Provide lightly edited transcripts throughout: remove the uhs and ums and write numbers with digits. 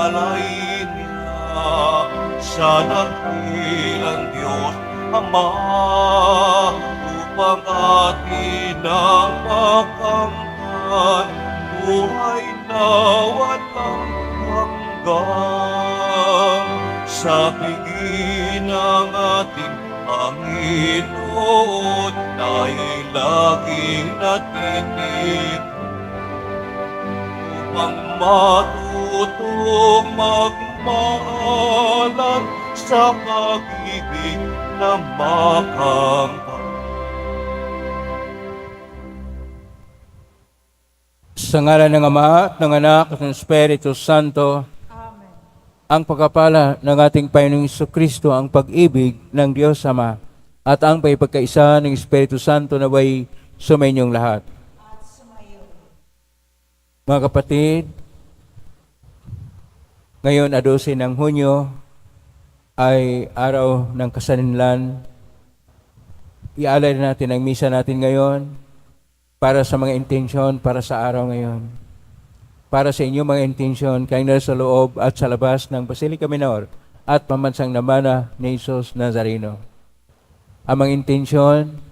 alay niya sa dakilang Diyos Ama upang atin ang makamtan buhay na walang hanggan sa piging ng ating Panginoon dahil laging natitig upang matutong magmahalan sa pag-ibig na makamtan. Sa ngalan ng Ama at ng Anak at ng Espiritu Santo, Amen. ang pagkapala ng ating Panginoong Jesucristo, ang pag-ibig ng Diyos Ama, at ang pagkakaisa ng Espiritu Santo naway sumainyong lahat. Mga kapatid, ngayon 12 ng Hunyo ay araw ng kasaninlan. Ialay natin ang misa natin ngayon para sa mga intensyon para sa araw ngayon. Para sa inyong mga intensyon, kayo na sa loob at sa labas ng Basilica Minor at pamansang namana ni Jesus Nazareno. Ang mga intensyon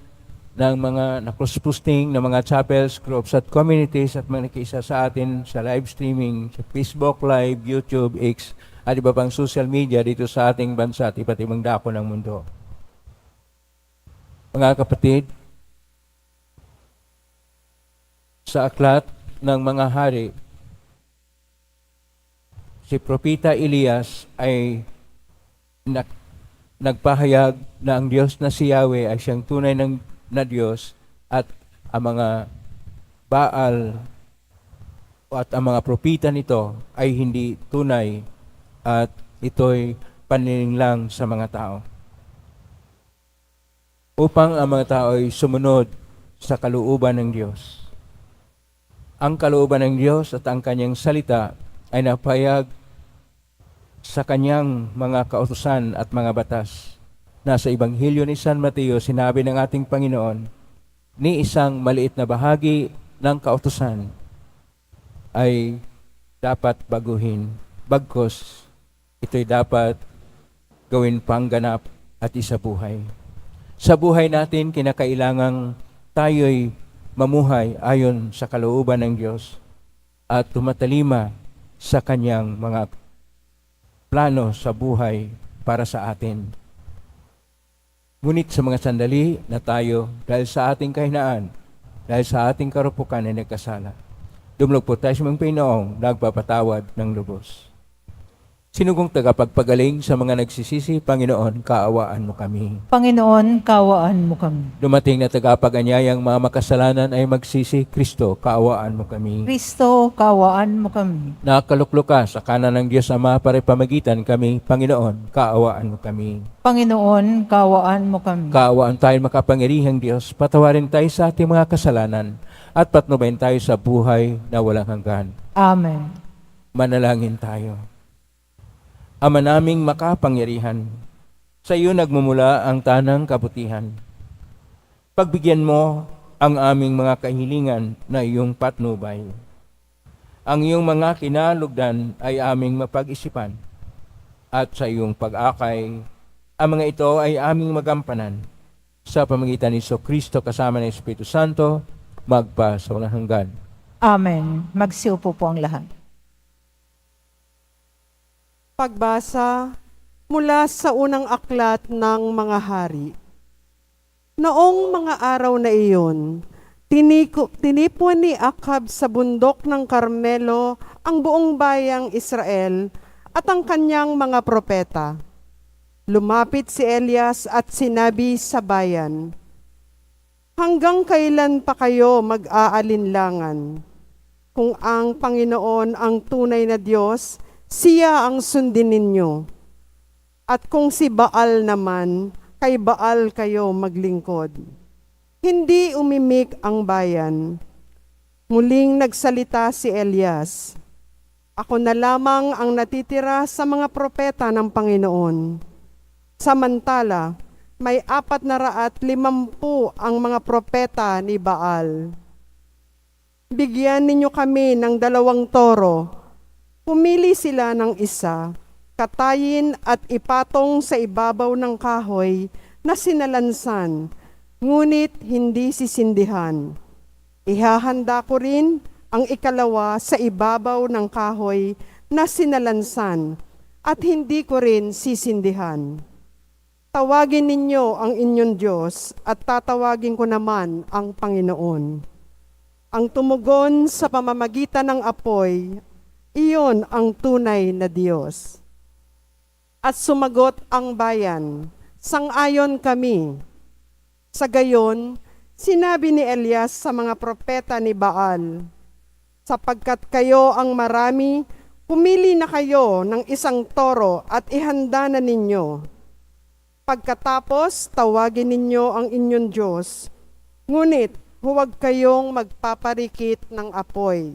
ng mga na-cross-posting ng mga chapels, groups at communities at mga nakiisa sa atin sa live streaming, sa Facebook Live, YouTube, X, at iba pang social media dito sa ating bansa at iba't ibang dako ng mundo. Mga kapatid, sa aklat ng mga hari, si Propeta Elias ay nagpahayag na ang Diyos na si Yahweh ay siyang tunay na Diyos at ang mga Baal at ang mga propita nito ay hindi tunay at ito'y paninilang sa mga tao. Upang ang mga tao ay sumunod sa kalooban ng Diyos. Ang kalooban ng Diyos at ang kanyang salita ay napayag sa kanyang mga kautusan at mga batas. Nasa Ebanghelyo ni San Mateo, sinabi ng ating Panginoon, ni isang maliit na bahagi ng kautusan ay dapat baguhin. Bagkus, ito'y dapat gawin pangganap at isabuhay. Sa buhay natin, kinakailangang tayo'y mamuhay ayon sa kalooban ng Diyos at tumatalima sa kanyang mga plano sa buhay para sa atin. Ngunit sa mga sandali na tayo, dahil sa ating kahinaan, dahil sa ating karupukan ay nagkasala, dumulog po tayo sa mga Panginoong nagpapatawad ng lubos. Sinugong tagapagpagaling sa mga nagsisisi, Panginoon, kaawaan mo kami. Panginoon, kaawaan mo kami. Dumating na tagapag-anyayang mga makasalanan ay magsisi, Kristo, kaawaan mo kami. Kristo, kaawaan mo kami. Nakaluklok ka sa kanan ng Diyos Ama para pamagitan kami, Panginoon, kaawaan mo kami. Panginoon, kaawaan mo kami. Kaawaan tayo makapangyarihang Diyos, patawarin tayo sa ating mga kasalanan at patnubayan tayo sa buhay na walang hanggan. Amen. Manalangin tayo. Ama naming makapangyarihan, sa iyo nagmumula ang tanang kabutihan. Pagbigyan mo ang aming mga kahilingan na iyong patnubay. Ang iyong mga kinalugdan ay aming mapag-isipan. At sa iyong pag-akay, ang mga ito ay aming magampanan. Sa pamamagitan ni Jesucristo kasama ng Espiritu Santo, magpa sa walang hanggan. Amen. Magsiupo po ang lahat. Pagbasa mula sa unang aklat ng mga hari. Noong mga araw na iyon, tinipon ni Akab sa bundok ng Carmelo ang buong bayang Israel at ang kanyang mga propeta. Lumapit si Elias at sinabi sa bayan, "Hanggang kailan pa kayo mag-aalinlangan? Kung ang Panginoon ang tunay na Diyos, siya ang sundin ninyo. At kung si Baal naman, kay Baal kayo maglingkod." Hindi umimik ang bayan. Muling nagsalita si Elias, "Ako na lamang ang natitira sa mga propeta ng Panginoon. Samantala, may 450 ang mga propeta ni Baal. Bigyan ninyo kami ng 2 toro Pumili sila ng isa, katayin at ipatong sa ibabaw ng kahoy na sinalansan, ngunit hindi sisindihan. Ihahanda ko rin ang ikalawa sa ibabaw ng kahoy na sinalansan, at hindi ko rin sisindihan. Tawagin ninyo ang inyong Diyos at tatawagin ko naman ang Panginoon. Ang tumugon sa pamamagitan ng apoy, iyon ang tunay na Diyos. At sumagot ang bayan, sang-ayon kami. Sa gayon, sinabi ni Elias sa mga propeta ni Baal, sapagkat kayo ang marami, pumili na kayo ng isang toro at ihanda na ninyo. Pagkatapos, tawagin ninyo ang inyong Diyos, ngunit huwag kayong magpaparikit ng apoy.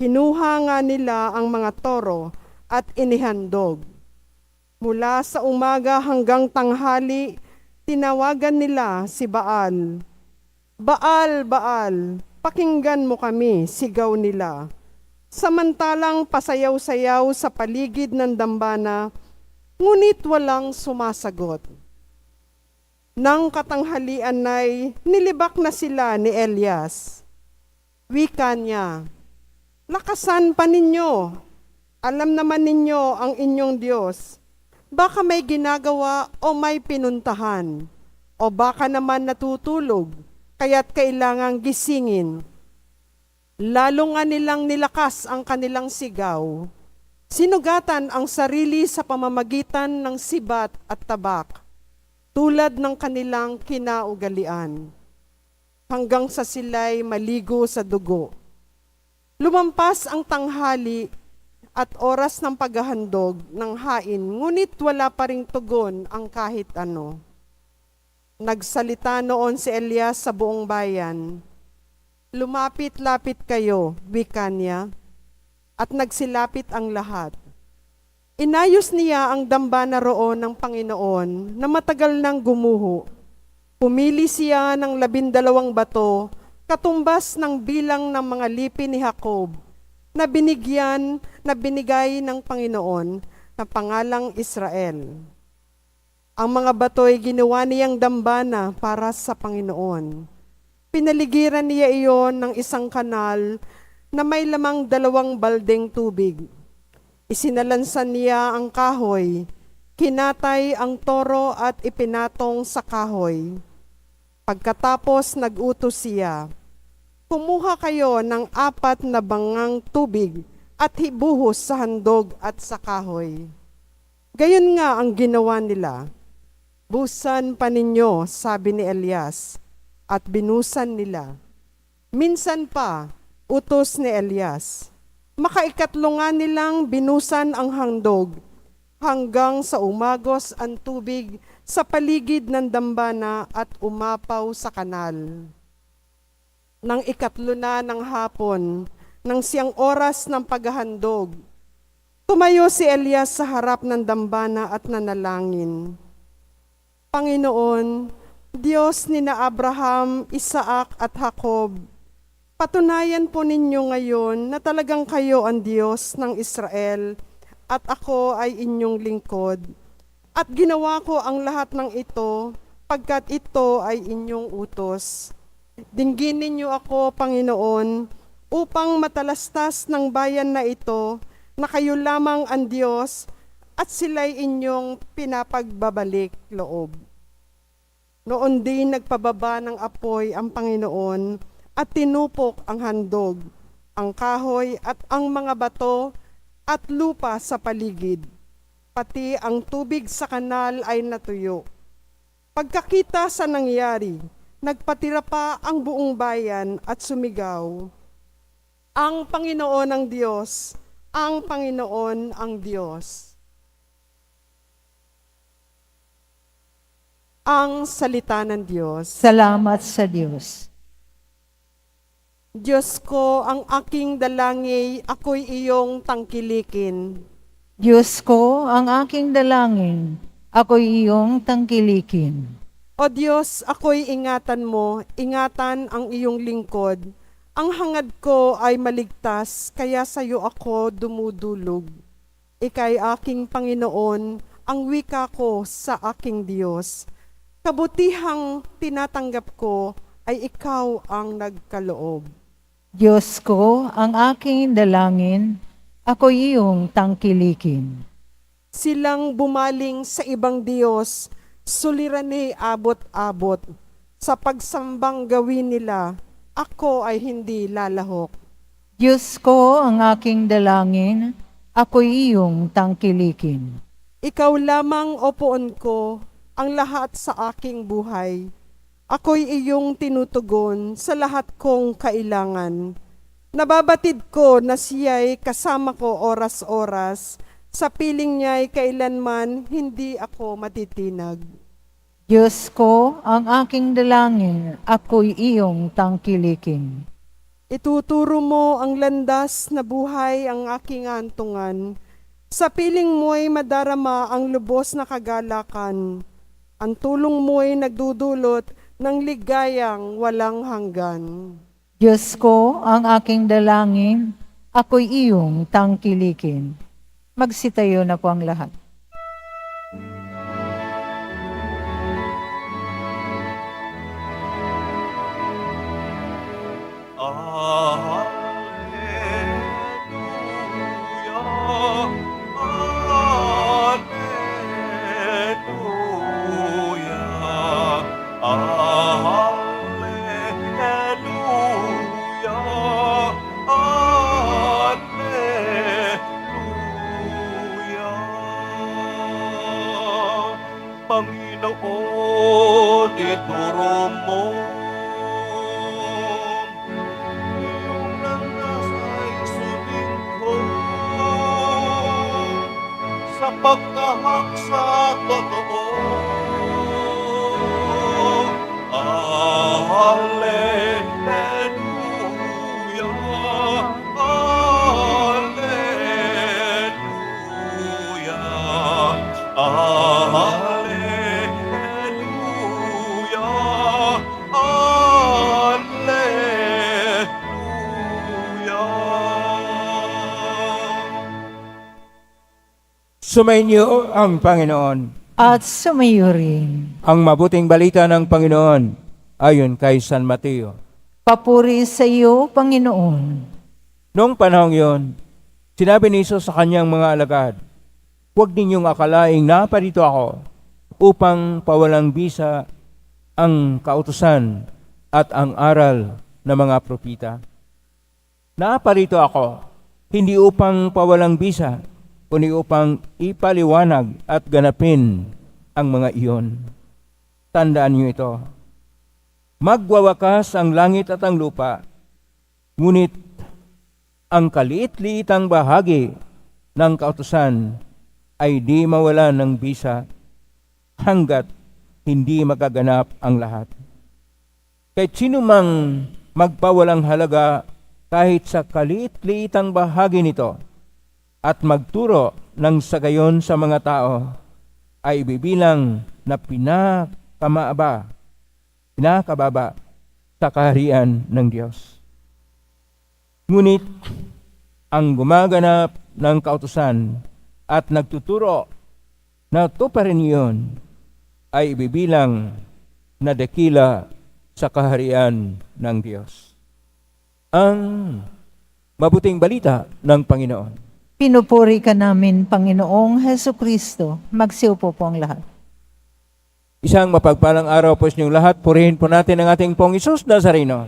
Kinuha nga nila ang mga toro at inihandog. Mula sa umaga hanggang tanghali, tinawagan nila si Baal. Baal, Baal, pakinggan mo kami, sigaw nila. Samantalang pasayaw-sayaw sa paligid ng dambana, ngunit walang sumasagot. Nang katanghalian ay nilibak na sila ni Elias. Wika niya, lakasan pa ninyo. Alam naman ninyo ang inyong Diyos. Baka may ginagawa o may pinuntahan. O baka naman natutulog, kaya't kailangang gisingin. Lalo nga nilang nilakas ang kanilang sigaw. Sinugatan ang sarili sa pamamagitan ng sibat at tabak, tulad ng kanilang kinaugalian, hanggang sa sila'y maligo sa dugo. Lumampas ang tanghali at oras ng paghahandog ng hain, ngunit wala pa ring tugon ang kahit ano. Nagsalita noon si Elias sa buong bayan, lumapit-lapit kayo, wika niya, at nagsilapit ang lahat. Inayos niya ang dambana roon ng Panginoon na matagal nang gumuho. Pumili siya ng 12 bato, katumbas ng bilang ng mga lipi ni Jacob, na binigay ng Panginoon na pangalang Israel. Ang mga bato'y ginawa niyang dambana para sa Panginoon. Pinaligiran niya iyon ng isang kanal na may lamang 2 baldeng tubig. Isinalansan niya ang kahoy, kinatay ang toro at ipinatong sa kahoy. Pagkatapos nag-utos siya, kumuha kayo ng 4 na bangang tubig at hibuhos sa handog at sa kahoy. Gayon nga ang ginawa nila. Busan pa ninyo, sabi ni Elias, at binusan nila. Minsan pa, utos ni Elias, makaikatlo nga nilang binusan ang handog, hanggang sa umagos ang tubig sa paligid ng dambana at umapaw sa kanal. Nang ikatlo na ng hapon, nang siyang oras ng paghahandog, tumayo si Elias sa harap ng dambana at nanalangin. Panginoon, Diyos ni na Abraham, Isaac at Jacob, patunayan po ninyo ngayon na talagang kayo ang Diyos ng Israel at ako ay inyong lingkod. At ginawa ko ang lahat ng ito pagkat ito ay inyong utos. Dinggin ninyo ako, Panginoon, upang matalastas ng bayan na ito na kayo lamang ang Diyos at sila'y inyong pinapagbabalik loob. Noon din nagpababa ng apoy ang Panginoon at tinupok ang handog, ang kahoy at ang mga bato at lupa sa paligid. Pati ang tubig sa kanal ay natuyo. Pagkakita sa nangyari, nagpatira pa ang buong bayan at sumigaw, ang Panginoon ang Diyos, ang Panginoon ang Diyos. Ang salita ng Diyos. Salamat sa Diyos. Diyos ko, ang aking dalangin, ako'y iyong tangkilikin. Diyos ko, ang aking dalangin, ako'y iyong tangkilikin. O Diyos, ako'y ingatan mo, ingatan ang iyong lingkod, Ang hangad ko ay maligtas, kaya sa iyo ako dumudulog. Ika'y aking Panginoon, ang wika ko sa aking Diyos. Kabutihang tinatanggap ko ay ikaw ang nagkaloob. Diyos ko, ang aking dalangin, ako iyong tangkilikin. Silang bumaling sa ibang Diyos, suliranin abot-abot. Sa pagsambang gawin nila, ako ay hindi lalahok. Diyos ko, ang aking dalangin, ako iyong tangkilikin. Ikaw lamang o poon ko, ang lahat sa aking buhay. Ako'y iyong tinutugon sa lahat kong kailangan. Nababatid ko na siya'y kasama ko oras-oras. Sa piling niya'y kailanman hindi ako matitinag. Diyos ko, ang aking dalangin, ako'y iyong tangkilikin. Ituturo mo ang landas na buhay ang aking antungan. Sa piling mo'y madarama ang lubos na kagalakan. Ang tulong mo'y nagdudulot ng ligayang walang hanggan. Diyos ko, ang aking dalangin, ako'y iyong tangkilikin. Magsitayo na po ang lahat. Panginoon, ituro mo iyong landas ay sundin ko sa pagtahak sa totoo. Alleluia, alleluia, alleluia, alleluia. Sumainyo ang Panginoon. At sumayo rin. Ang mabuting balita ng Panginoon ayon kay San Mateo. Papuri sa iyo, Panginoon. Noong panahong yon, sinabi ni Jesus sa kanyang mga alagad, "Huwag ninyong akalaing naparito ako upang pawalang bisa ang kautusan at ang aral ng mga propita. Naparito ako hindi upang pawalang bisa, kundi upang ipaliwanag at ganapin ang mga iyon." Tandaan niyo ito. Magwawakas ang langit at ang lupa, ngunit ang kaliit-liitang bahagi ng kautusan ay di mawala ng bisa hanggat hindi magaganap ang lahat. Kahit sino mang magpawalang halaga kahit sa kaliit-liitang bahagi nito at magturo ng sagayon sa mga tao ay ibibilang na pinakababa sa kaharian ng Diyos. Ngunit ang gumaganap ng kautusan at nagtuturo na tuparin iyon ay ibibilang na dakila sa kaharian ng Diyos. Ang mabuting balita ng Panginoon. Pinupuri ka namin, Panginoong Hesukristo. Magsiupo po ang lahat. Isang mapagpalang araw po sa inyong lahat. Purihin po natin ang ating Pong Isus Nazareno.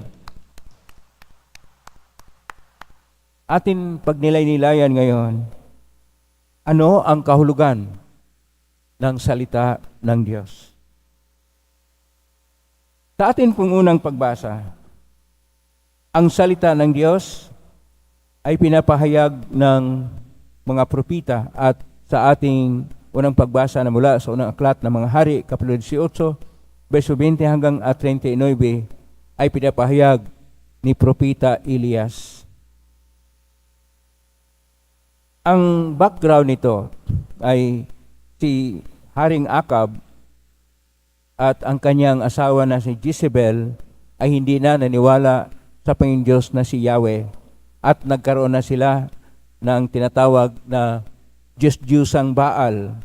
Atin pagnilay-nilayan ngayon, ano ang kahulugan ng salita ng Diyos? Sa atin pong unang pagbasa, ang salita ng Diyos ay pinapahayag ng mga propita at sa ating unang pagbasa na mula sa unang aklat ng mga hari, Kapitulo 18, verso 20 hanggang 39, ay pinapahayag ni propita Elias. Ang background nito ay si Haring Akab at ang kanyang asawa na si Jezebel ay hindi na naniwala sa Panginoong Diyos na si Yahweh at nagkaroon na sila ng tinatawag na Diyos-Diyusang Baal.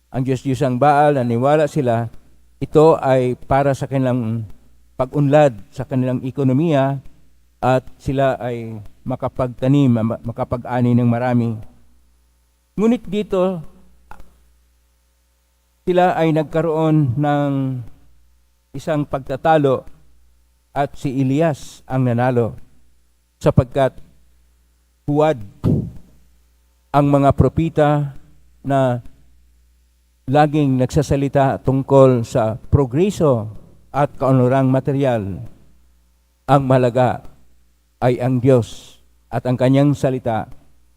Ang Diyos-Diyusang Baal, naniwala sila, ito ay para sa kanilang pag-unlad sa kanilang ekonomiya at sila ay makapagtanim, makapag-ani ng marami. Ngunit dito, sila ay nagkaroon ng isang pagtatalo at si Elias ang nanalo sapagkat huwad ang mga propita na laging nagsasalita tungkol sa progreso at kaunarang material. Ang malaga ay ang Diyos at ang kanyang salita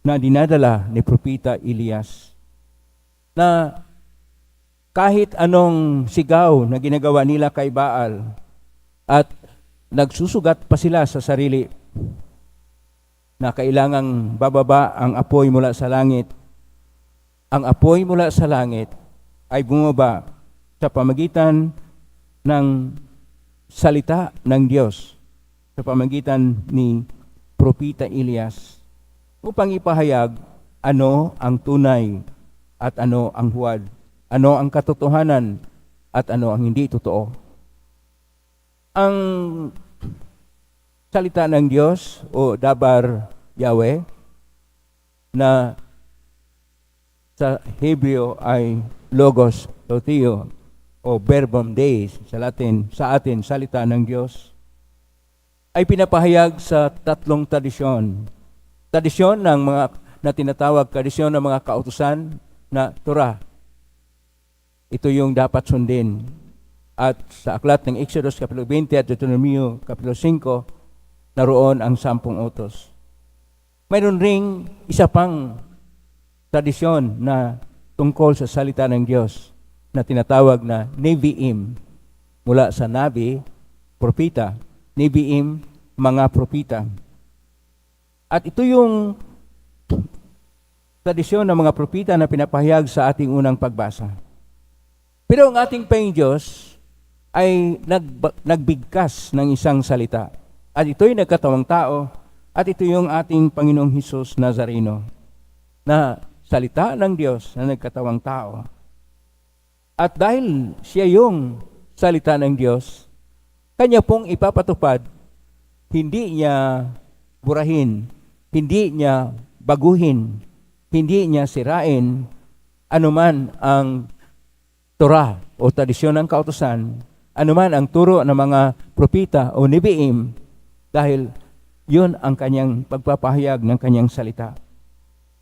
na dinadala ni propita Elias, na kahit anong sigaw na ginagawa nila kay Baal at nagsusugat pa sila sa sarili na kailangang bababa ang apoy mula sa langit. Ang apoy mula sa langit ay bumaba sa pamagitan ng salita ng Diyos, sa pamagitan ni propita Elias, upang ipahayag ano ang tunay at ano ang huwad, ano ang katotohanan at ano ang hindi totoo. Ang salita ng Diyos o Dabar Yahweh na sa Hebreo ay Logos Lotio o Verbum Dei sa Latin, sa atin, salita ng Diyos, ay pinapahayag sa tatlong tradisyon. Tradisyon ng mga na tinatawag tradisyon ng mga kautusan na Torah. Ito yung dapat sundin. At sa aklat ng Exodus Kapitulo 20 at Deuteronomio Kapitulo 5, naroon ang 10 utos. Mayroon ring isa pang tradisyon na tungkol sa salita ng Diyos na tinatawag na Nevi'im, mula sa Nabi, propita, Nevi'im, mga propita. At ito yung tradisyon ng mga propita na pinapahayag sa ating unang pagbasa. Pero ang ating Panginoong Diyos ay nagbigkas ng isang salita. At ito'y nagkatawang tao, at ito yung ating Panginoong Hesus Nazareno, na salita ng Diyos na nagkatawang tao. At dahil siya yung salita ng Diyos, kanya pong ipapatupad, hindi niya burahin, hindi niya baguhin, hindi niya sirain anuman ang Torah o tradisyon ng kautusan, anuman ang turo ng mga propita o nebiim, dahil yun ang kanyang pagpapahayag ng kanyang salita.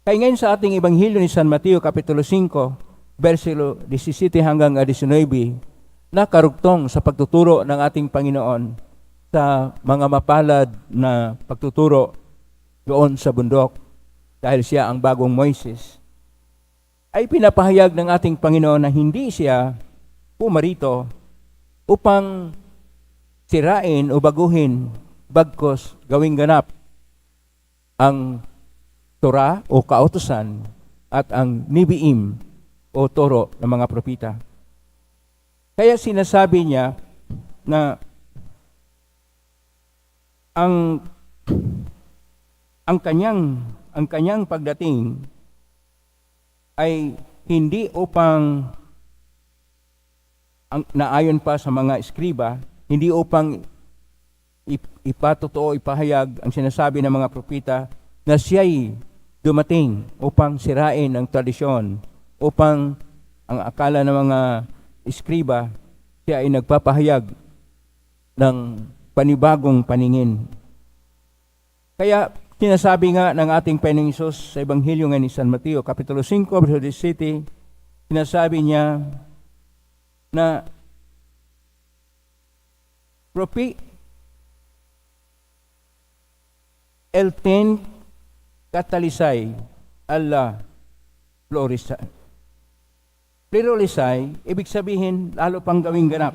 Kaya ngayon sa ating Ebanghelyo ni San Mateo Kapitulo 5, versikulo 17 hanggang 19, nakarugtong sa pagtuturo ng ating Panginoon sa mga mapalad na pagtuturo doon sa bundok, dahil siya ang bagong Moises, ay pinapahayag ng ating Panginoon na hindi siya pumarito upang sirain o baguhin, bagkos gawing ganap ang Torah o kautusan at ang nebiim o turo ng mga propita. Kaya sinasabi niya na ang kanyang pagdating ay hindi upang naayon pa sa mga eskriba, hindi upang ipatotoo, ipahayag ang sinasabi ng mga propita na siya'y dumating upang sirain ang tradisyon, upang ang akala ng mga eskriba, siya ay nagpapahayag ng panibagong paningin. Kaya sinasabi nga ng ating Panginoong Hesus sa Ebanghelyo nga ni San Mateo, Kapitulo 5, versikulo 17, sinasabi niya na elten katalisay Allah Pluralisay, ibig sabihin lalo pang gawing ganap.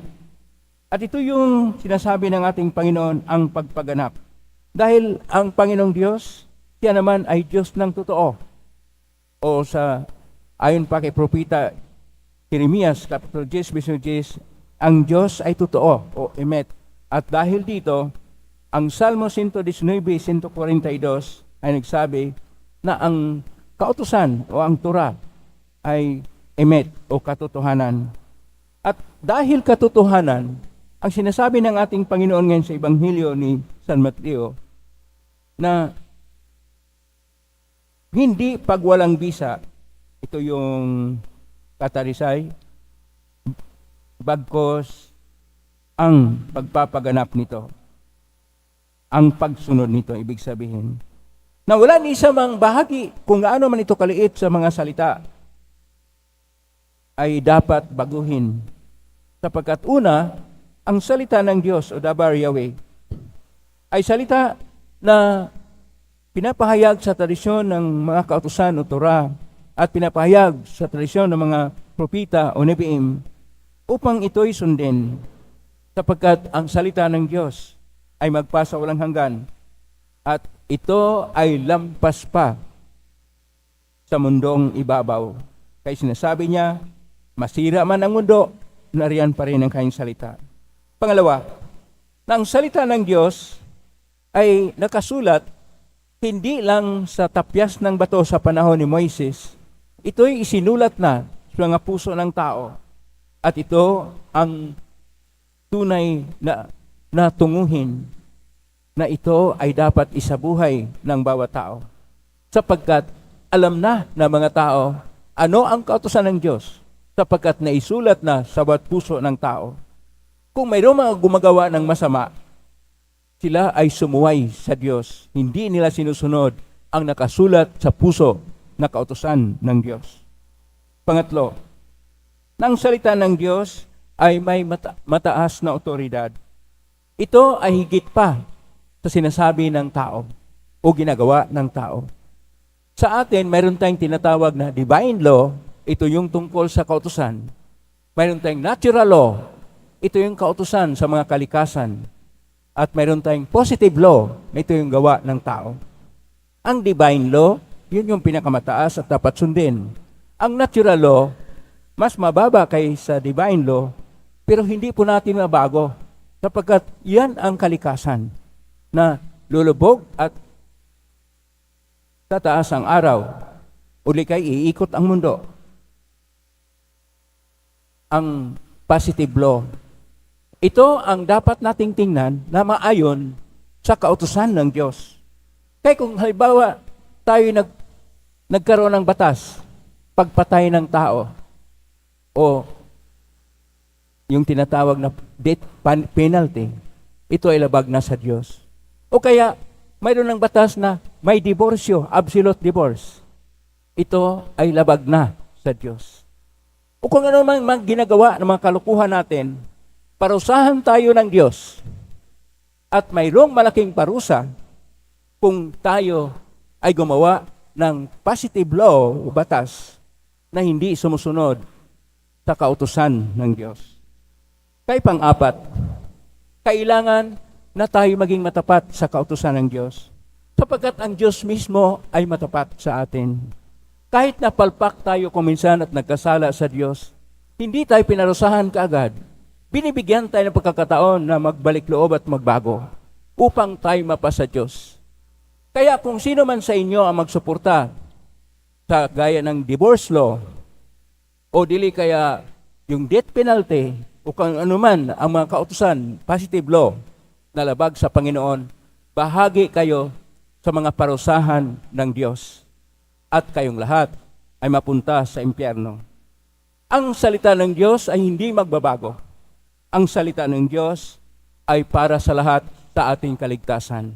At ito yung sinasabi ng ating Panginoon, ang pagpaganap. Dahil ang Panginoong Diyos, siya naman ay Diyos ng totoo. O ayon pa kay propita Jeremias, Kapitulo 10, versikulo 10, ang Diyos ay totoo o emet. At dahil dito, Ang Salmo 119:142 ay nagsabi na ang kautusan o ang Torah ay emet o katotohanan. At dahil katotohanan, ang sinasabi ng ating Panginoon ngayon sa Ebanghelyo ni San Mateo na hindi pag walang bisa, ito yung katarisay, bagkos ang pagpapaganap nito. Ang pagsunod nito, ibig sabihin, na wala ni isa mang bahagi kung gaano man ito kaliit sa mga salita, ay dapat baguhin. Sapagkat una, ang salita ng Diyos o Dabar Yahweh ay salita na pinapahayag sa tradisyon ng mga kautusan o Torah at pinapahayag sa tradisyon ng mga propita o nebiim upang ito'y sundin. Sapagkat ang salita ng Diyos ay magpasa walang hanggan at ito ay lampas pa sa mundong ibabaw. Kaya sinasabi niya, masira man ang mundo, nariyan pa rin ang kanyang salita. Pangalawa, na ang salita ng Diyos ay nakasulat hindi lang sa tapyas ng bato sa panahon ni Moises, ito'y isinulat na sa mga puso ng tao. At ito ang tunay na tunguhin na ito ay dapat isabuhay ng bawat tao. Sapagkat alam na ng mga tao ano ang kautusan ng Diyos, sapagkat naisulat na sa bawat puso ng tao. Kung mayroong mga gumagawa ng masama, sila ay sumuway sa Diyos. Hindi nila sinusunod ang nakasulat sa puso na kautusan ng Diyos. Pangatlo, ng salita ng Diyos ay may mataas na otoridad. Ito ay higit pa sa sinasabi ng tao o ginagawa ng tao. Sa atin, mayroon tayong tinatawag na divine law, ito yung tungkol sa kautusan. Mayroon tayong natural law, ito yung kautusan sa mga kalikasan. At mayroon tayong positive law, ito yung gawa ng tao. Ang divine law, yun yung pinakamataas at dapat sundin. Ang natural law, mas mababa kaysa divine law, pero hindi po natin mabago sapagkat yan ang kalikasan na lulubog at tataas ang araw, uli kay iikot ang mundo. Ang positive law, ito ang dapat nating tingnan na maayon sa kautusan ng Diyos. Kaya kung halimbawa tayo nagkaroon ng batas, pagpatay ng tao, o yung tinatawag na death penalty, ito ay labag na sa Diyos. O kaya mayroon ng batas na may diborsyo, absolute divorce, ito ay labag na sa Diyos. O kung ano man ginagawa ng mga kalukuhan natin, parusahan tayo ng Diyos. At mayroong malaking parusa kung tayo ay gumawa ng positive law o batas na hindi sumusunod sa kautusan ng Diyos. Kaya pang-apat, kailangan na tayo maging matapat sa kautusan ng Diyos. Sapagkat ang Diyos mismo ay matapat sa atin. Kahit napalpak tayo kuminsan at nagkasala sa Diyos, hindi tayo pinarusahan kaagad. Binibigyan tayo ng pagkakataon na magbalik loob at magbago upang tayo mapasa Diyos. Kaya kung sino man sa inyo ang magsuporta sa gaya ng divorce law o dili kaya yung death penalty o kung anuman ang mga kautusan, positive law na labag sa Panginoon, bahagi kayo sa mga parusahan ng Diyos at kayong lahat ay mapunta sa impyerno. Ang salita ng Diyos ay hindi magbabago. Ang salita ng Diyos ay para sa lahat sa ating kaligtasan.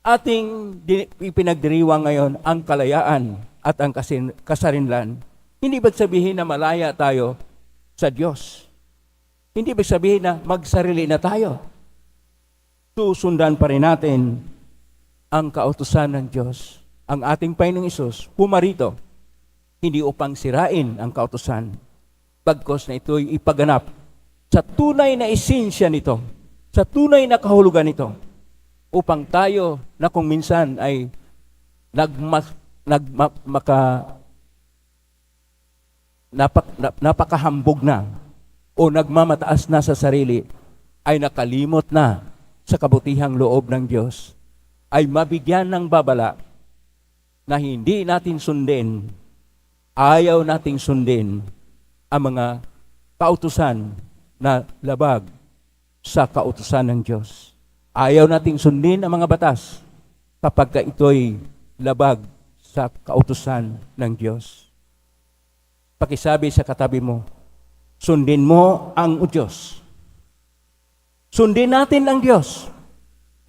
Ating ipinagdiriwang ngayon ang kalayaan at ang kasarinlan. Hindi ibig sabihin na malaya tayo sa Diyos. Hindi ibig sabihin na magsarili na tayo. Susundan pa rin natin ang kautusan ng Diyos. Ang ating Panginoong Hesus pumarito, hindi upang sirain ang kautusan, bagkos na ito'y ipaganap sa tunay na esensya nito, sa tunay na kahulugan nito, upang tayo na kung minsan ay napakahambog na o nagmamataas na sa sarili, ay nakalimot na sa kabutihang loob ng Diyos ay mabigyan ng babala na hindi natin sundin, ayaw nating sundin ang mga kautusan na labag sa kautusan ng Diyos. Ayaw nating sundin ang mga batas kapag ito'y labag sa kautusan ng Diyos. Pakisabi sa katabi mo, sundin mo ang Diyos. Sundin natin ang Diyos.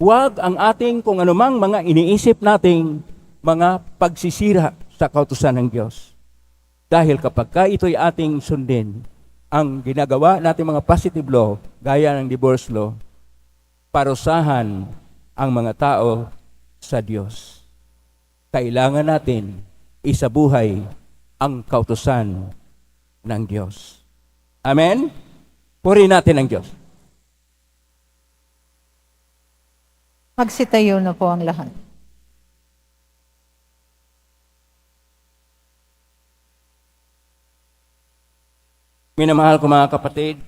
Huwag ang ating kung anumang mga iniisip nating mga pagsisira sa kautusan ng Diyos. Dahil kapag ito'y ating sundin, ang ginagawa natin mga positive law, gaya ng divorce law, parusahan ang mga tao sa Diyos. Kailangan natin isabuhay ang kautusan ng Diyos. Amen? Purihin natin ang Diyos. Magsitayo na po ang lahat. Minamahal ko mga kapatid,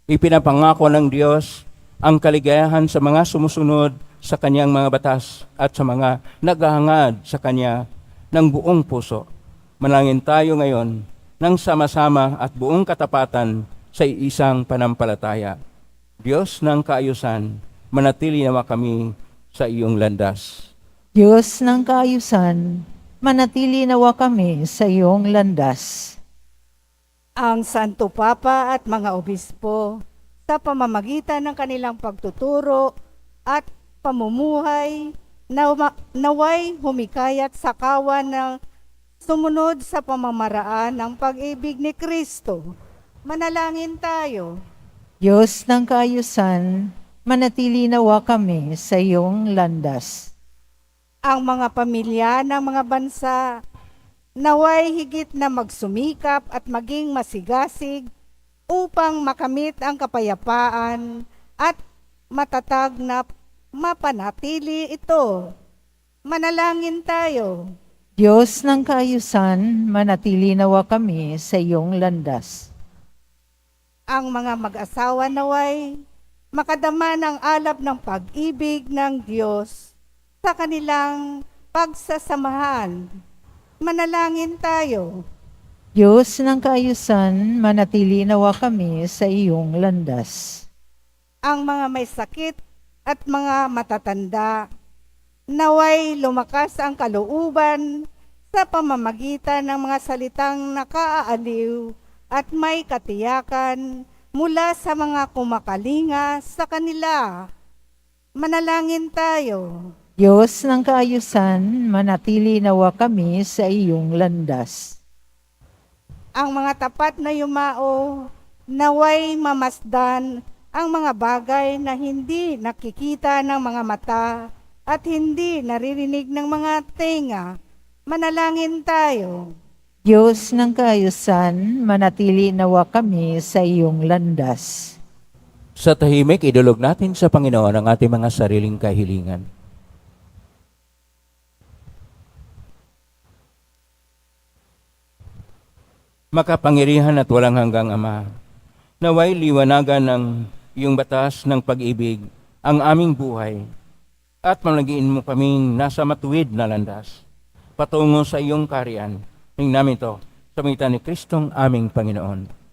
ipinapangako ng Diyos ang kaligayahan sa mga sumusunod sa Kanyang mga batas at sa mga naghahangad sa Kanya ng buong puso. Manalangin tayo ngayon ng sama-sama at buong katapatan sa isang panampalataya. Diyos ng kaayusan, manatili nawa kami sa iyong landas. Diyos ng kaayusan, manatili nawa kami sa iyong landas. Ang Santo Papa at mga obispo sa pamamagitan ng kanilang pagtuturo at pamumuhay naway humikayat sa kawan ng sumunod sa pamamaraan ng pag-ibig ni Kristo. Manalangin tayo. Diyos ng kaayusan, manatili nawa kami sa iyong landas. Ang mga pamilya ng mga bansa naway higit na magsumikap at maging masigasig upang makamit ang kapayapaan at matatag na mapanatili ito. Manalangin tayo. Diyos ng kaayusan, manatili nawa kami sa iyong landas. Ang mga mag-asawa naway makadama ng alab ng pag-ibig ng Diyos sa kanilang pagsasamahan. Manalangin tayo. Diyos ng kaayusan, manatili nawa kami sa iyong landas. Ang mga may sakit at mga matatanda, naway lumakas ang kalooban sa pamamagitan ng mga salitang nakaaaliw at may katiyakan mula sa mga kumakalinga sa kanila. Manalangin tayo. Diyos ng kaayusan, manatili nawa kami sa iyong landas. Ang mga tapat na yumao, naway mamasdan ang mga bagay na hindi nakikita ng mga mata at hindi naririnig ng mga tenga. Manalangin tayo. Diyos ng kaayusan, manatili nawa kami sa iyong landas. Sa tahimik, idulog natin sa Panginoon ang ating mga sariling kahilingan. Makapangyarihan at walang hanggang Ama, naway liwanagan ng iyong batas ng pag-ibig ang aming buhay at malagiin mo kaming nasa matuwid na landas patungo sa iyong kaharian. Hingin namin ito sa pagitan ni Kristong aming Panginoon.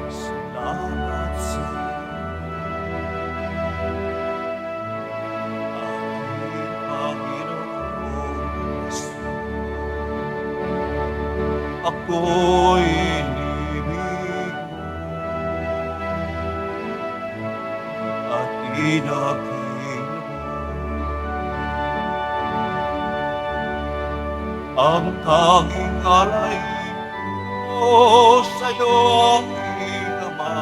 Salamat sa ating Panginoong Hesus. Ako'y inibig mo at inakil mo ang tanging alay ko sa'yo, aking Ama,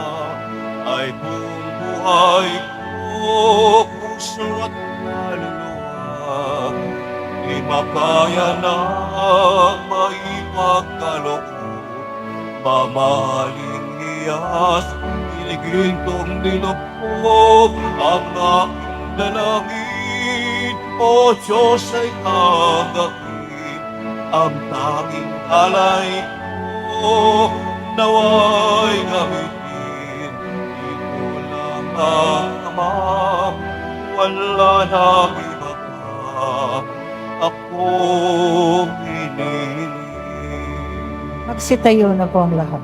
ay buong buhay ko, puso at kaluluwa. Di makaya na maipagkaloob, mamahaling iyas Igintong nilupok ang aking dalangin, O Diyos ay tagakin, ang tanging alay ko, naway gamitin. Ito lang ang Ama, wala nang iba pa, ako hinihiling. Magsitayo na po ang lahat.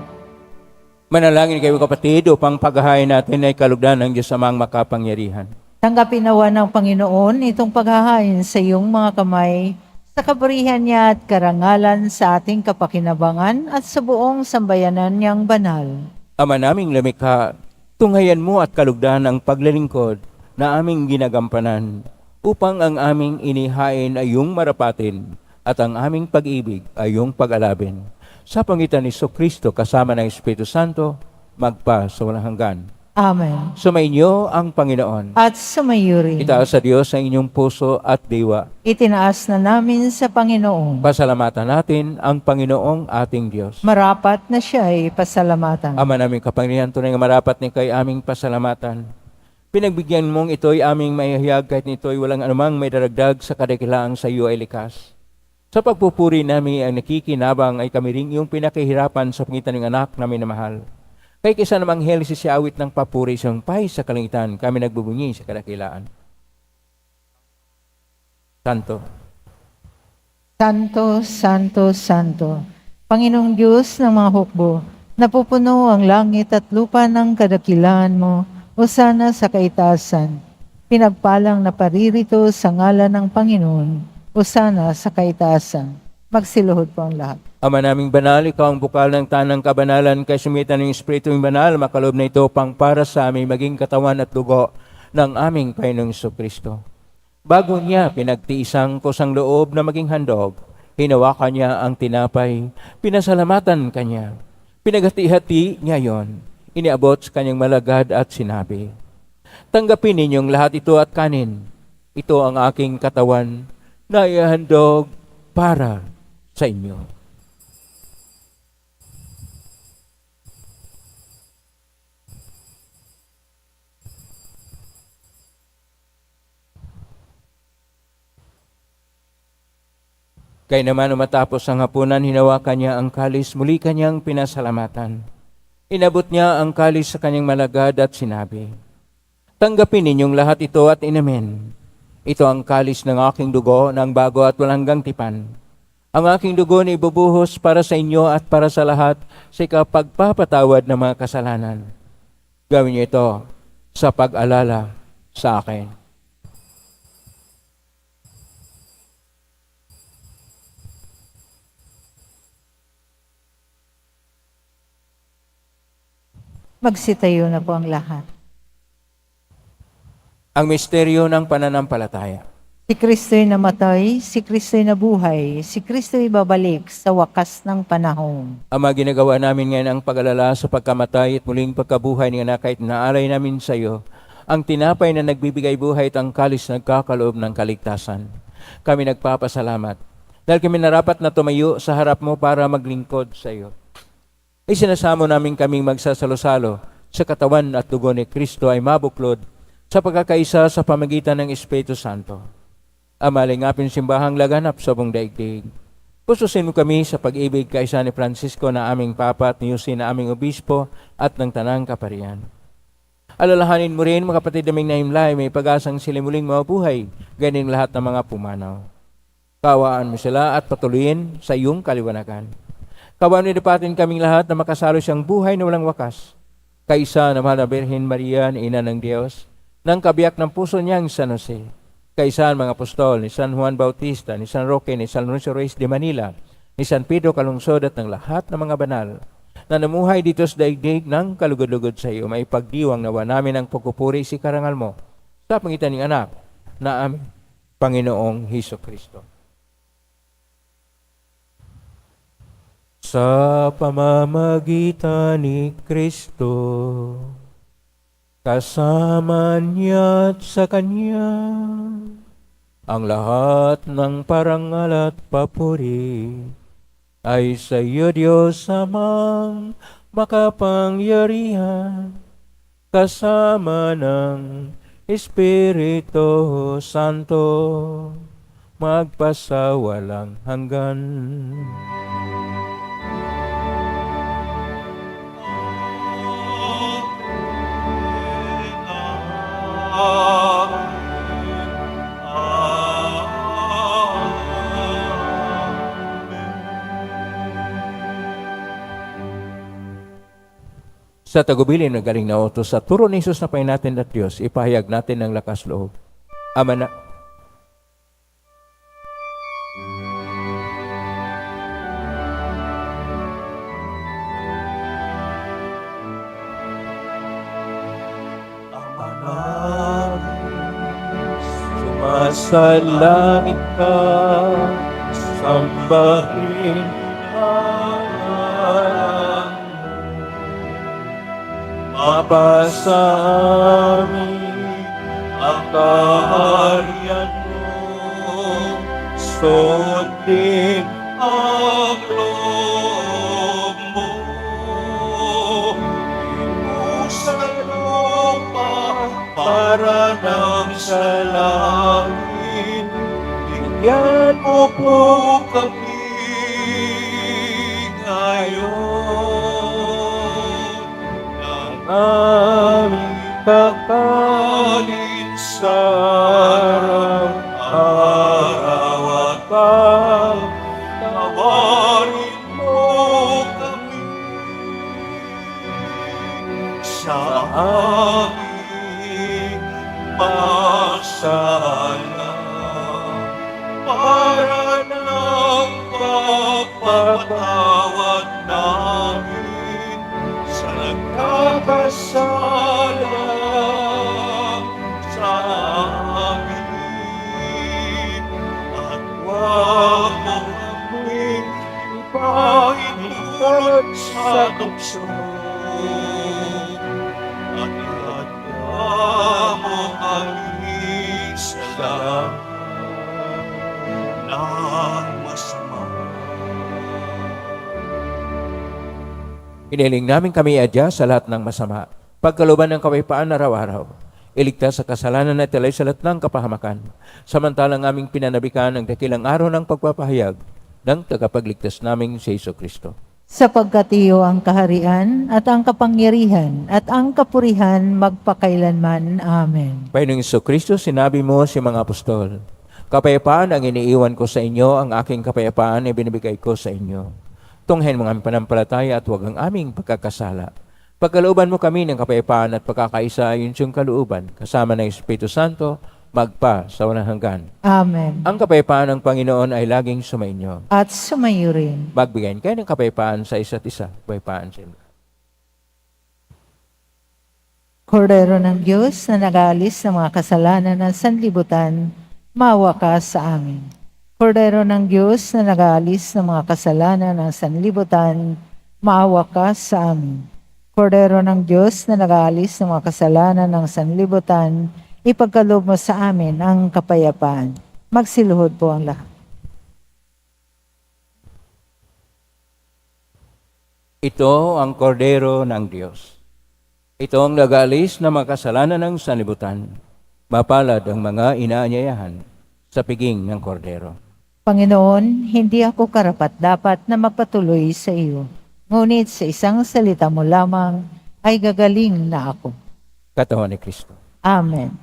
Manalangin kayo kapatid upang paghahain natin ay kalugdan ng Diyos Amang makapangyarihan. Tanggapin nawa ng Panginoon itong paghahain sa iyong mga kamay, sa kaburihan niya at karangalan sa ating kapakinabangan at sa buong sambayanan niyang banal. Ama naming lumikha, tunghayan mo at kalugdan ang paglilingkod na aming ginagampanan upang ang aming inihain ay iyong marapatin at ang aming pag-ibig ay iyong pag-alabin. Sa pangitan ni Kristo kasama ng Espiritu Santo, magpa sa walang hanggan. Amen. Sumainyo ang Panginoon. At sumayo rin. Itaas sa Diyos ang inyong puso at diwa. Itinaas na namin sa Panginoon. Pasalamatan natin ang Panginoong ating Diyos. Marapat na siya ay pasalamatan. Ama naming kapangyarihan, tunay nga marapat ni kay aming pasalamatan. Pinagbigyan mong ito'y aming maihayag kahit nito'y walang anumang may daragdag sa kadakilaang sa iyo ay likas. Sa pagpupuri namin ang nakikinabang ay kami ring iyong pinakihirapan sa pangitan ng anak na minamahal. Kay kisa namang heli si awit ng papuri sa pay sa kalangitan, kami nagbubunyi sa kadakilaan. Santo. Santo, Santo, Santo, Panginoong Diyos ng mga hukbo, napupuno ang langit at lupa ng kadakilaan mo, o sana sa kaitaasan. Pinagpalang na paririto sa ngalan ng Panginoon, o sana sa kaitaasan. Magsiluhod po ang lahat. Ama naming banal, ikaw ang bukal ng tanang kabanalan, kay sumitan ng Espiritu banal, makalob na ito pang para sa aming maging katawan at dugo ng aming Panginoong Kristo. Bago niya pinagtiisang kusang loob na maging handog, hinawakan niya ang tinapay, pinasalamatan kanya. Pinaghati-hati niya yon, iniabot sa kanyang malagad at sinabi, tanggapin ninyong lahat ito at kanin. Ito ang aking katawan na ihandog para sa inyo. Kaya naman matapos ang hapunan, hinawakan niya ang kalis, muli kanyang pinasalamatan. Inabot niya ang kalis sa kanyang malagad at sinabi, tanggapin ninyong lahat ito at inamin. Ito ang kalis ng aking dugo ng bago at walang hanggang tipan. Ang aking dugo na ibubuhos para sa inyo at para sa lahat sa ikapagpapatawad ng mga kasalanan. Gawin niyo ito sa pag-alala sa akin. Magsitayo na po ang lahat. Ang misteryo ng pananampalataya. Si Kristo'y namatay, si Kristo'y nabuhay, si Kristo'y babalik sa wakas ng panahon. Ama, ginagawa namin ngayon ang pag-alala sa pagkamatay at muling pagkabuhay ng anak kahit naalay namin sa iyo ang tinapay na nagbibigay buhay at ang kalis na nagkakaloob ng kaligtasan. Kami nagpapasalamat dahil kami narapat na tumayo sa harap mo para maglingkod sa iyo. Isinasamo namin kaming magsasalo-salo sa katawan at dugo ni Kristo ay mabuklod sa pagkakaisa sa pamagitan ng Espiritu Santo. Ama, lingapin simbahang laganap sa buong daigdig. Pususin mo kami sa pag-ibig kaisa ni Francisco na aming Papa at ni Jose na aming Obispo at ng Tanang Kaparian. Alalahanin mo rin mga kapatid naming nahimlay, may pag-asang sila muling mabuhay, ganing lahat ng mga pumanaw. Kawaan mo sila at patuloyin sa iyong kaliwanagan. Kawaan mo dapatin kaming lahat na makasalo siyang buhay na walang wakas. Kaisa na mahal na Birhen Maria, Ina ng Diyos, ng kabiyak ng puso niyang San Jose, kaisaan mga apostol, ni San Juan Bautista, ni San Roque, ni San Lorenzo Reyes de Manila, ni San Pedro Calungsod at ng lahat ng mga banal na namuhay dito sa daigdig ng kalugod-lugod sa iyo, may pagdiwang nawa namin ang pagpupuri si karangal mo sa pangitan ng anak na aming Panginoong Hesus Kristo. Sa pamamagitan ni Kristo, kasama niya at sa Kanya, ang lahat ng parangal at papuri ay sa iyo, Diyos Amang makapangyarihan, kasama ng Espiritu Santo, magpasawalang hanggan. Sa tagubilin na galing na utos sa turo ni Jesus na Panginoon natin at Diyos, ipahayag natin ng lakas loob. Ama na, Ama namin, sumasalangit ka, sambahin ang ngalan mo. Mapasa amin ang kaharian mo, sundin ang loob mo. Sa lupa para nang sa langit, bigyan mo po kami ngayon ng aming kakanin sa araw-araw at pagtawarin mo kami sa aming masala para ng pagpapatawad namin sa nagkakasala sa amin, at huwag mo kaming ipahintulot sa tukso, at ihadya mo kami sa lahat ng masama. Iniling namin kami adya sa lahat ng masama, pagkalooban ng kapayapaan araw-araw, iligtas sa kasalanan at talay sa lahat ng kapahamakan, samantalang aming pinanabikan ang dakilang araw ng pagpapahayag ng tagapagligtas naming si Jesucristo. Sapagkat iyo ang kaharian at ang kapangyarihan at ang kapurihan magpakailanman. Amen. Panginoong Jesucristo, sinabi mo si mga apostol, kapayapaan ang iniiwan ko sa inyo, ang aking kapayapaan ay binibigay ko sa inyo. Tunghen mo ang aming panampalataya at huwag ang aming pagkakasala. Pagkalooban mo kami ng kapayapaan at pagkakaisa ayon sa iyong kalooban, kasama ng Espiritu Santo, magpa sa walang hanggan. Amen. Ang kapayapaan ng Panginoon ay laging sumainyo. At sumayo rin. Magbigayin kayo ng kapayapaan sa isa't isa. Kapayapaan sa inyo. Kordero ng Diyos na nag-aalis ng mga kasalanan ng sanlibutan, maawa ka sa amin. Kordero ng Diyos na nag-aalis ng mga kasalanan ng sanlibutan, maawa ka sa amin. Kordero ng Diyos na nag-aalis ng mga kasalanan ng sanlibutan, ipagkaloob mo sa amin ang kapayapaan. Magsiluhod po ang lahat. Ito ang kordero ng Diyos. Ito ang nag-aalis ng mga kasalanan ng sanlibutan. Mapalad ang mga inaanyayahan sa piging ng kordero. Panginoon, hindi ako karapat-dapat na magpatuloy sa iyo. Ngunit sa isang salita mo lamang ay gagaling na ako. Katawan ni Kristo. Amen.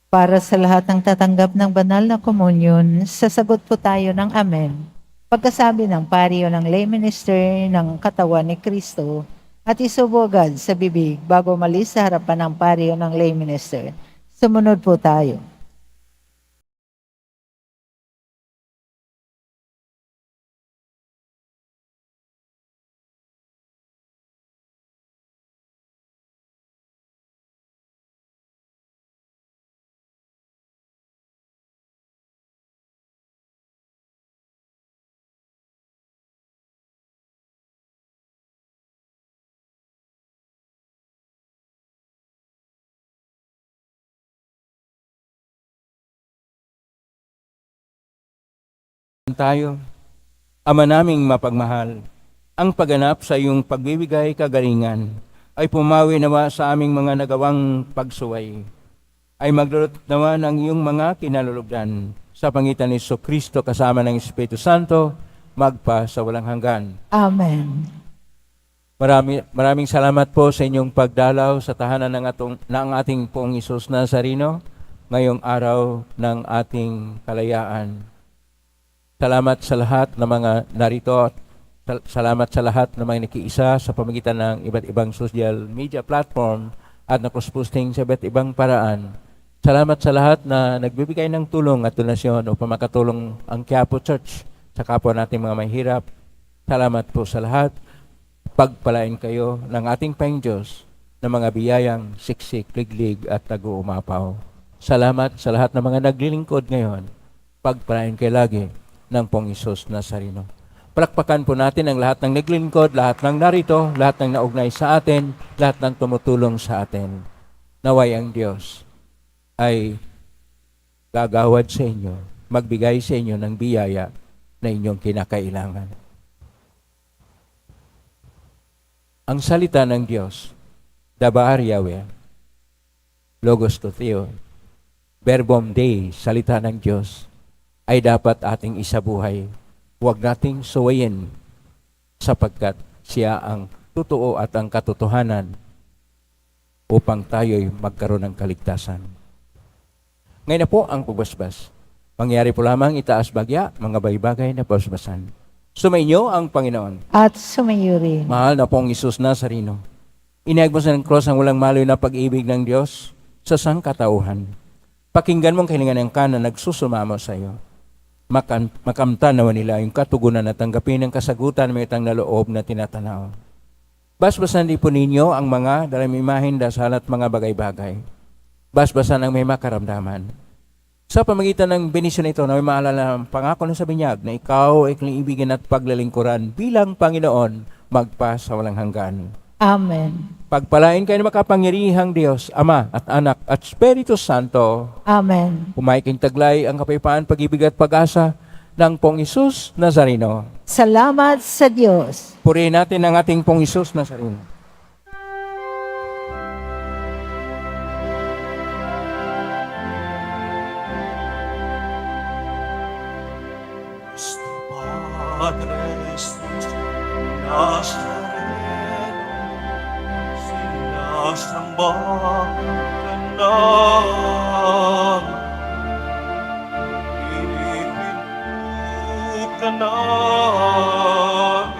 Para sa lahat ng tatanggap ng banal na komunyon, sasagot po tayo ng Amen. Pagkasabi ng pari o ng lay minister ng katawan ni Kristo, at isubo agad sa bibig bago malis sa harapan ng pari o ng lay minister. Sumunod po tayo. Tayo, Ama naming mapagmahal, ang pagganap sa iyong pagbibigay kagalingan ay pumawi nawa sa aming mga nagawang pagsuway. Ay magdulot nawa ng iyong mga kinalulugdan sa pangitan ni Kristo kasama ng Espiritu Santo, magpa sa walang hanggan. Amen. Maraming salamat po sa inyong pagdalaw sa tahanan ng ating Poong Isus Nazareno ngayong araw ng ating kalayaan. Salamat sa lahat ng mga narito at salamat sa lahat ng mga nakiisa sa pamagitan ng iba't ibang social media platform at na cross-posting sa iba't ibang paraan. Salamat sa lahat na nagbibigay ng tulong at donasyon upang makatulong ang Quiapo Church sa kapwa nating mga mahirap. Salamat po sa lahat. Pagpalain kayo ng ating Panginoong Diyos ng mga biyayang siksik, liglig at tagu-umapaw. Salamat sa lahat ng mga naglilingkod ngayon. Pagpalain kayo lagi ng Poong Isus Nazareno. Palakpakan po natin ang lahat ng naglilingkod, lahat ng narito, lahat ng naugnay sa atin, lahat ng tumutulong sa atin. Naway ang Diyos ay gagawad sa inyo, magbigay sa inyo ng biyaya na inyong kinakailangan. Ang salita ng Diyos, Dabar Yahweh, Logos to Theo, Verbum Dei, salita ng Diyos, ay dapat ating isabuhay. Huwag nating suwayin sapagkat siya ang totoo at ang katotohanan upang tayo'y magkaroon ng kaligtasan. Ngayon na po ang pagbasbas. Mangyari po lamang itaas bagya, mga baybagay na pasbasan. Sumainyo ang Panginoon. At sumayo rin. Mahal na Poong Isus Nazareno, inihagmos ng cross ang walang maloy na pag-ibig ng Diyos sa sangkatauhan. Pakinggan mong kahilingan ng kanan nagsusumamo sa iyo. Makamtan naman nila yung katugunan at tanggapin ng kasagutan may itang naloob na tinatanaw. Basbasan din po ninyo ang mga dalamimahin, dasal at mga bagay-bagay. Basbasan ang may makaramdaman. Sa pamagitan ng benisyon ito na may maalala ang pangako na sa binyag na ikaw ay kaibigan at paglalingkuran bilang Panginoon magpa sa walang hanggan. Amen. Pagpalain kayo ng makapangyarihang Diyos, Ama at Anak at Espiritu Santo. Amen. Humaiking taglay ang kapayapaan, pag-ibig at pag-asa ng Poong Isus Nazareno. Salamat sa Diyos. Purihin natin ang ating Poong Isus Nazareno. Padre Jesus Nazareno, sinasamba ka namin. Pinipinto ka namin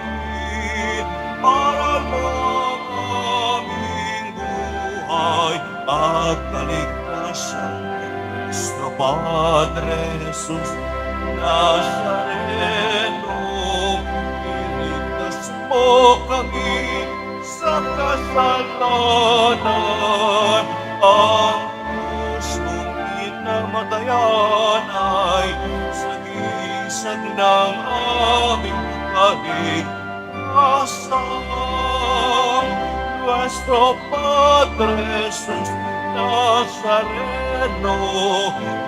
para lang aming buhay at kaligtasan. Cristo Padre Jesus Nazareno, iligtas mo kami sa kasalanan. Ang krus mong pinamatayan ay sagisag ng aming kaligtasan. Nuestro Padre Jesus Nazareno,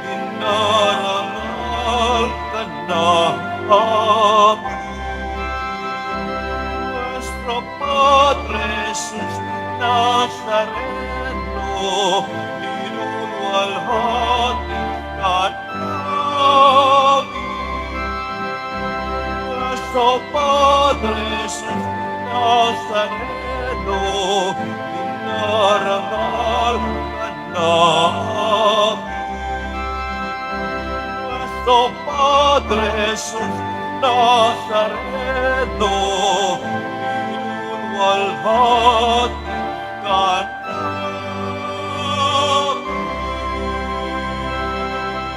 dinarangal ka na amin. Nuestro Padre Jesus Nazareno, inuluwalhati ka namin. Nuestro Padre Jesus Nazareno, dinarangal ka namin. Nuestro Padre Jesus Nazareno,